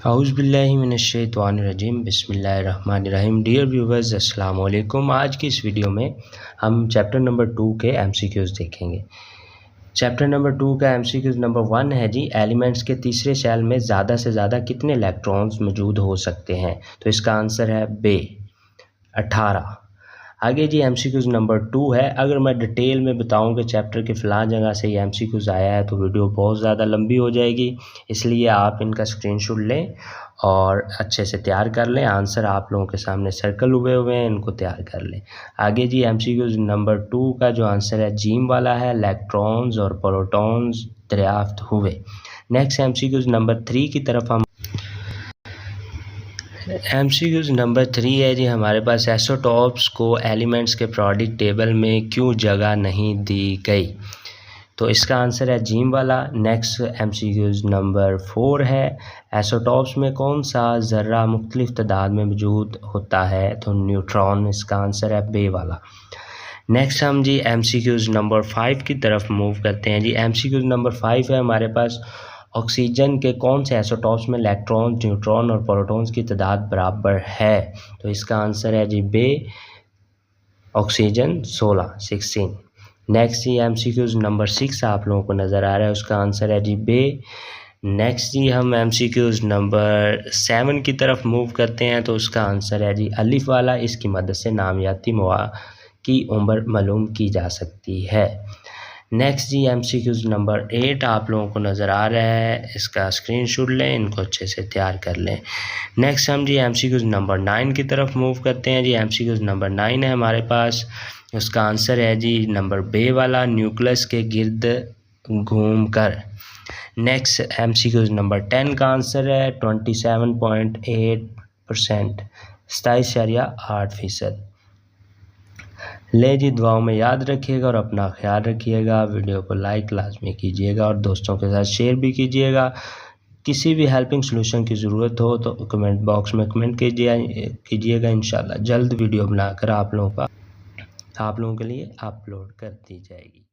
औज़ुबिल्लाहिमिनश्शैतानिर्रजीम बिस्मिल्लाहिर्रहमानिर्रहीम। Dear viewers, अस्सलाम वालेकुम। आज की इस वीडियो में हम चैप्टर नंबर 2 के एमसीक्यूज़ देखेंगे। चैप्टर नंबर 2 का एमसीक्यूज़ नंबर 1 है जी, एलिमेंट्स के तीसरे शेल में ज़्यादा से ज़्यादा कितने इलेक्ट्रॉन्स मौजूद हो सकते हैं? तो इसका आंसर है बे 18। आगे जी एमसीक्यूज़ नंबर 2 है। अगर मैं डिटेल में बताऊं कि चैप्टर के फ़लाँ जगह से ये एमसीक्यूज़ आया है तो वीडियो बहुत ज़्यादा लंबी हो जाएगी, इसलिए आप इनका स्क्रीनशॉट लें और अच्छे से तैयार कर लें। आंसर आप लोगों के सामने सर्कल हुए हैं, इनको तैयार कर लें। आगे जी एमसीक्यूज़ नंबर 2 का जो आंसर है जीम वाला है, इलेक्ट्रॉन्स और प्रोटॉन्स दरियाफ्त हुए। नेक्स्ट एमसीक्यूज़ नंबर 3 की तरफ हम एमसीक्यूज़ नंबर 3 है जी हमारे पास, आइसोटॉप्स को एलिमेंट्स के पीरियोडिक टेबल में क्यों जगह नहीं दी गई? तो इसका आंसर है जीम वाला। नेक्स्ट एमसीक्यूज़ नंबर 4 है, आइसोटॉप्स में कौन सा ज़र्रा मुख्तलिफ तादाद में मौजूद होता है? तो न्यूट्रॉन। इसका आंसर है बे वाला। नेक्स्ट हम जी एमसीक्यूज़ नंबर 5 की तरफ मूव करते हैं जी। एमसीक्यूज़ नंबर 5 है हमारे पास, ऑक्सीजन के कौन से आइसोटॉप्स में इलेक्ट्रॉन, न्यूट्रॉन और प्रोटॉन्स की तादाद बराबर है? तो इसका आंसर है जी बे ऑक्सीजन 16। नेक्स्ट जी एमसीक्यूज़ नंबर 6 आप लोगों को नज़र आ रहा है, उसका आंसर है जी बे। नेक्स्ट जी हम एमसीक्यूज़ नंबर 7 की तरफ मूव करते हैं, तो उसका आंसर है जी अलिफ वाला। इसकी मदद से नामियाती मवा की उम्र मालूम की जा सकती है। नेक्स्ट जी एमसीक्यूज़ नंबर 8 आप लोगों को नज़र आ रहा है, इसका स्क्रीनशॉट लें, इनको अच्छे से तैयार कर लें। नेक्स्ट हम जी एमसीक्यूज़ नंबर 9 की तरफ मूव करते हैं जी। एमसीक्यूज़ नंबर 9 है हमारे पास, उसका आंसर है जी नंबर बे वाला, न्यूक्लियस के गिर्द घूम कर। नेक्स्ट एमसीक्यूज़ नंबर 10 का आंसर है 27.8%, 27.8%। ले जी, दुआओं में याद रखिएगा और अपना ख्याल रखिएगा। वीडियो को लाइक लाजमी कीजिएगा और दोस्तों के साथ शेयर भी कीजिएगा। किसी भी हेल्पिंग सॉल्यूशन की ज़रूरत हो तो कमेंट बॉक्स में कमेंट कीजिएगा। इंशाल्लाह जल्द वीडियो बनाकर आप लोगों के लिए अपलोड कर दी जाएगी।